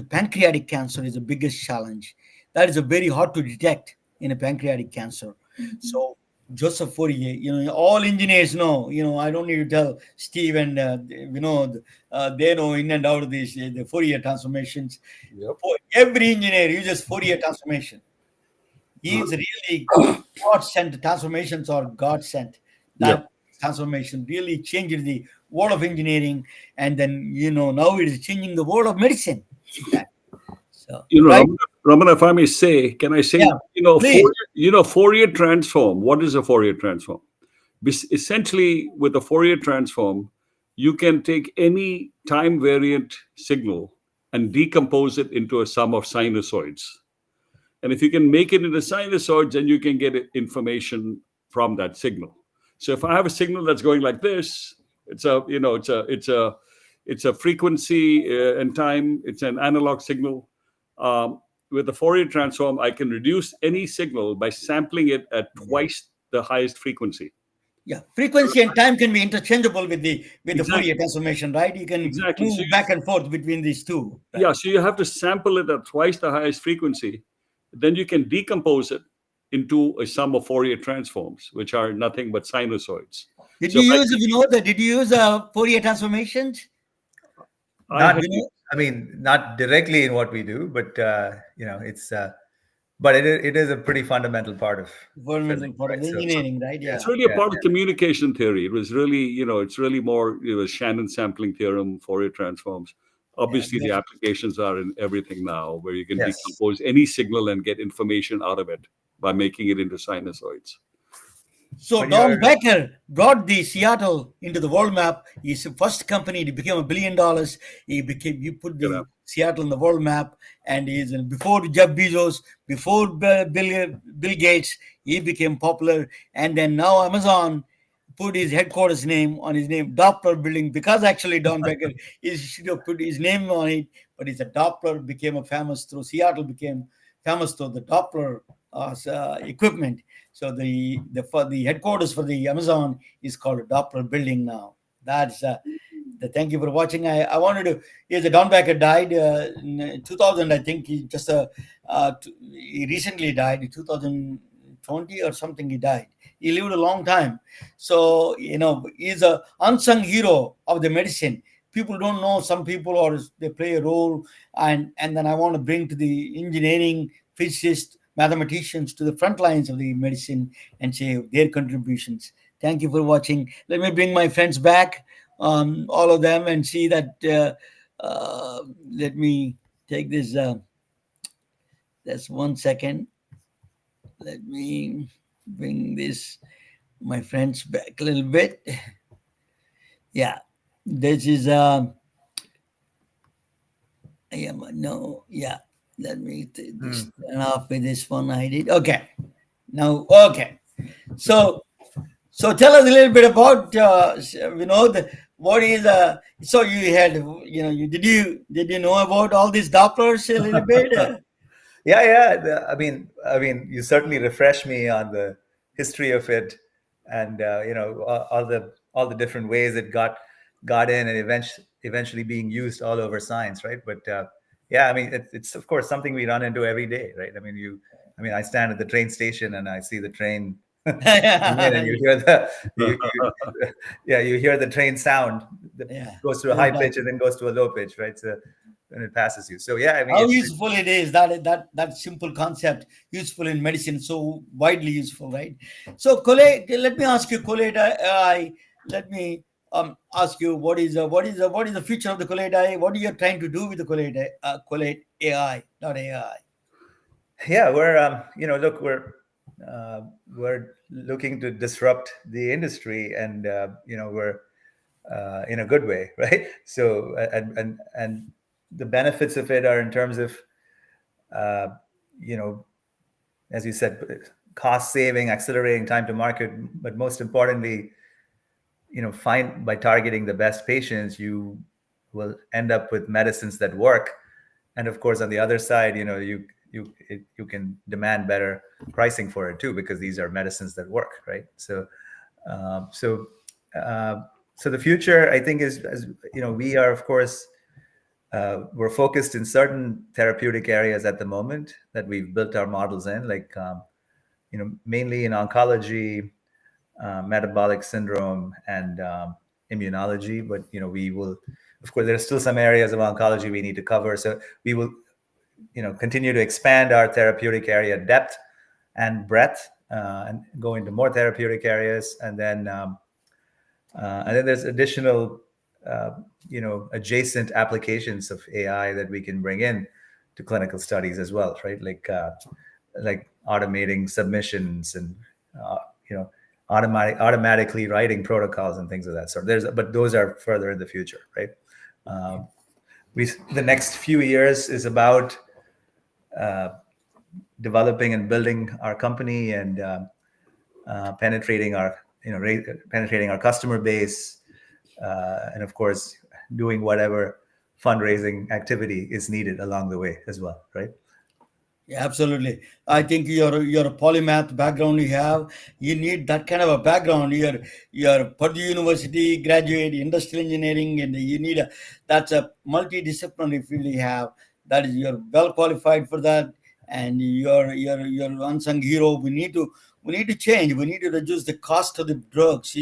pancreatic cancer is the biggest challenge. That is a very hard to detect in a pancreatic cancer. So Joseph Fourier, all engineers know. I don't need to tell Steve and Vinodh. They know in and out of the Fourier transformations. Yep. Every engineer uses Fourier transformation. He's really God-sent. Transformations are God-sent. That transformation really changed the world of engineering, and then now it is changing the world of medicine. So, right? Raman, if I may say, can I say, Fourier transform? What is a Fourier transform? Essentially, with a Fourier transform, you can take any time variant signal and decompose it into a sum of sinusoids. And if you can make it into sinusoids, then you can get information from that signal. So if I have a signal that's going like this, it's a frequency and time. It's an analog signal. with the Fourier transform, I can reduce any signal by sampling it at twice the highest frequency. Yeah, frequency and time can be interchangeable with the Fourier Exactly. transformation, right? You can Exactly. move back and forth between these two. Right? Yeah, so you have to sample it at twice the highest frequency. Then you can decompose it into a sum of Fourier transforms, which are nothing but sinusoids. Did So you use, did you use Fourier transformations? Not, Vinod? I mean, not directly in what we do, but it's but it is a pretty fundamental part of Fundamental physics, part of right? the So engineering, right? it's Yeah. really a part of communication theory. It was really, it's really more, Shannon sampling theorem, Fourier transforms. Obviously, the applications are in everything now, where you can Yes. decompose any signal and get information out of it by making it into sinusoids. So But Don you're- Becker brought the Seattle into the world map. He's the first company to become $1 billion. You put the Yeah. Seattle in the world map, and he's before Jeff Bezos, before Bill Gates, he became popular. And then now Amazon put his headquarters name on his name, Doppler Building, because actually Don Becker should have put his name on it, but it's a Doppler became famous through Seattle became famous through the Doppler equipment. So the headquarters for the Amazon is called Doppler Building now. That's thank you for watching. I wanted to. The Don Becker died in 2000. I think he recently died in 2020 or something. He died. He lived a long time. So he's a unsung hero of the medicine. People don't know. Some people or they play a role, and then I want to bring to the engineering, physicists, mathematicians to the front lines of the medicine and say their contributions. Thank you for watching. Let me bring my friends back, all of them, and see that. Let me take this. Just 1 second. Let me bring my friends back a little bit. Yeah, this is. Yeah. Let me just turn off with this one I did. Okay. Now, okay. So tell us a little bit about what is so you had did you know about all these Dopplers a little bit? Yeah. I mean, you certainly refresh me on the history of it, and all the different ways it got in, and eventually being used all over science, right? But yeah, I mean, it's of course something we run into every day, right? I mean, I stand at the train station and I see the train, and you hear you hear the train sound that goes to a high pitch and then goes to a low pitch, right? So when it passes you. So yeah, I mean, How useful it is that simple concept, useful in medicine, so widely useful, right? So let me ask you, KolateAI. Let me ask you, what is the future of the KolateAI? What are you trying to do with the KolateAI? Yeah, we're look, we're looking to disrupt the industry, and we're in a good way, right? So and the benefits of it are in terms of as you said, cost saving, accelerating time to market, but most importantly, by targeting the best patients, you will end up with medicines that work. And of course, on the other side, you can demand better pricing for it too, because these are medicines that work, right? So the future, I think, is, as we are, of course, we're focused in certain therapeutic areas at the moment that we've built our models in, like mainly in oncology, metabolic syndrome, and immunology. But we will, of course, there's still some areas of oncology we need to cover. So we will continue to expand our therapeutic area depth and breadth, and go into more therapeutic areas, and then there's additional adjacent applications of AI that we can bring in to clinical studies as well, right? Like automating submissions, and automatically writing protocols and things of that sort. But those are further in the future, right? The next few years is about developing and building our company, and penetrating our customer base, and of course doing whatever fundraising activity is needed along the way as well, right? Yeah, absolutely. I think your polymath background you have, you need that kind of a background. You're Purdue University graduate, industrial engineering, and you need that's a multidisciplinary field you have. That is you're well qualified for that, and you're unsung hero. We need to change. We need to reduce the cost of the drugs.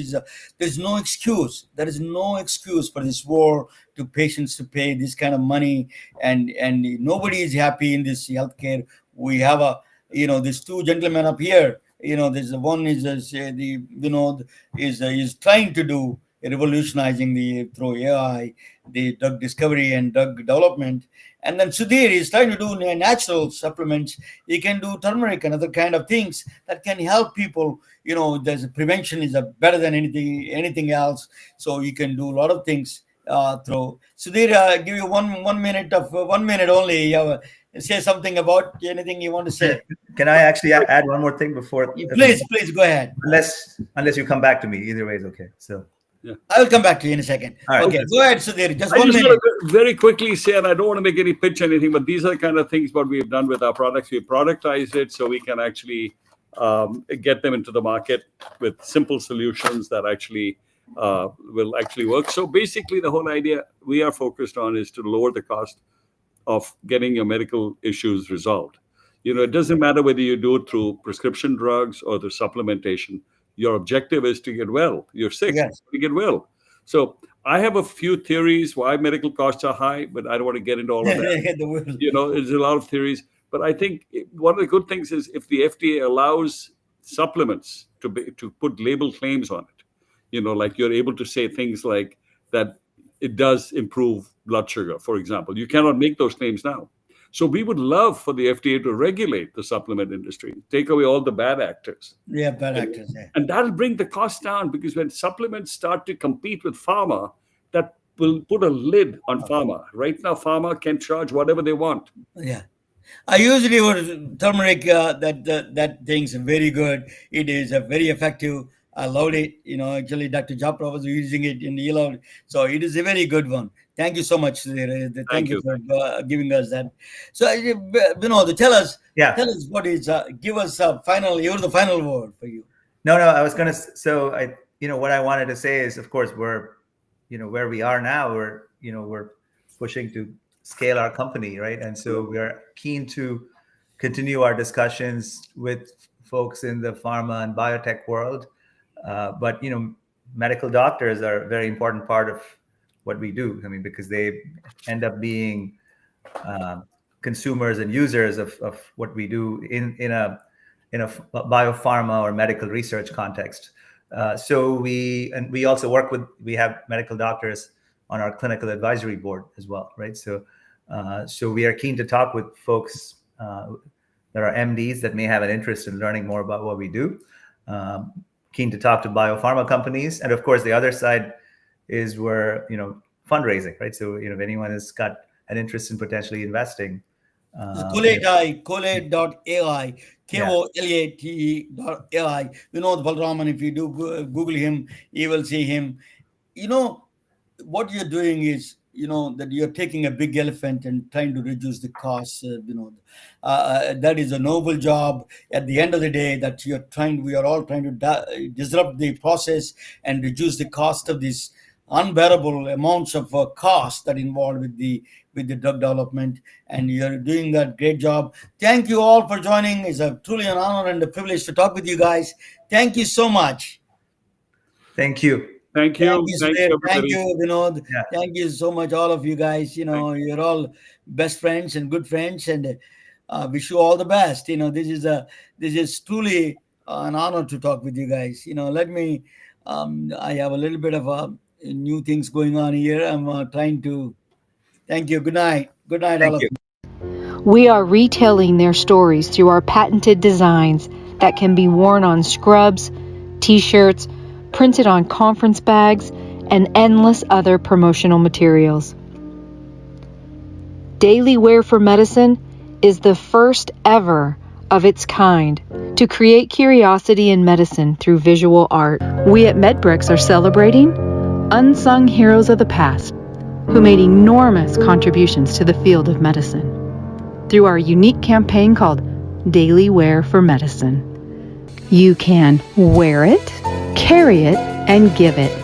There's no excuse. There is no excuse for this war to patients to pay this kind of money, and nobody is happy in this healthcare. We have these two gentlemen up here. There's one is the Vinod is trying to do revolutionizing the through AI, the drug discovery and drug development. And then Sudhir is trying to do natural supplements. He can do turmeric and other kind of things that can help people. There's prevention is better than anything else. So you can do a lot of things through. Sudhir, give you 1 minute of 1 minute only. Say something about anything you want to say. Can I actually add one more thing before? Please go ahead. Unless you come back to me, either way is okay. So I will come back to you in a second. All right. Okay, go ahead, Sudhir. Just I 1 just minute. want to very quickly say, and I don't want to make any pitch anything, but these are the kind of things what we've done with our products. We productized it so we can actually get them into the market with simple solutions that actually will actually work. So basically, the whole idea we are focused on is to lower the cost of getting your medical issues resolved. It doesn't matter whether you do it through prescription drugs or the supplementation. Your objective is to get well. You're sick, Yes. to get well. So I have a few theories why medical costs are high, but I don't want to get into all of that. There's a lot of theories. But I think one of the good things is if the FDA allows supplements to put label claims on it, like you're able to say things like that it does improve blood sugar, for example. You cannot make those claims now. So we would love for the FDA to regulate the supplement industry, take away all the bad actors. Yeah, bad actors. Yeah. And that'll bring the cost down, because when supplements start to compete with pharma, that will put a lid on pharma. Right now, pharma can charge whatever they want. Yeah. I usually would turmeric. That thing's very good. It is very effective. I loved it. Actually, Dr. Japra was using it in the so it is a very good one. Thank you so much. Thank you for giving us that. So, Vinod, tell us what is. Give us a final. You're the final word for you. No, I was gonna. So what I wanted to say is, of course, we're, where we are now. We're pushing to scale our company, right? And so we are keen to continue our discussions with folks in the pharma and biotech world. But medical doctors are a very important part of what we do. I mean, because they end up being consumers and users of what we do in a biopharma or medical research context. So we also work with, we have medical doctors on our clinical advisory board as well, right? So we are keen to talk with folks that are MDs that may have an interest in learning more about what we do. Keen to talk to biopharma companies, and of course the other side is where fundraising, right? So if anyone has got an interest in potentially investing, KolateAI, KolateAI, KOLATE.ai. Vinodh Balaraman, if you do Google him, you will see him. What you're doing is, that you're taking a big elephant and trying to reduce the costs. That is a noble job. At the end of the day, that we are all trying to disrupt the process and reduce the cost of these unbearable amounts of cost that involved with the drug development, and you're doing that great job. Thank you all for joining. It's truly an honor and a privilege to talk with you guys. Thank you so much. Thank you. Thank you. Thank you, Vinod. Yeah. Thank you so much, all of you guys. You're all best friends and good friends, and wish you all the best. This is truly an honor to talk with you guys. Let me. I have a little bit of new things going on here. I'm trying to. Thank you. Good night. Good night, all of you. We are retelling their stories through our patented designs that can be worn on scrubs, t-shirts, printed on conference bags, and endless other promotional materials. Daily Wear for Medicine is the first ever of its kind to create curiosity in medicine through visual art. We at MedBricks are celebrating unsung heroes of the past who made enormous contributions to the field of medicine. through our unique campaign called Daily Wear for Medicine. You can wear it, carry it, and give it.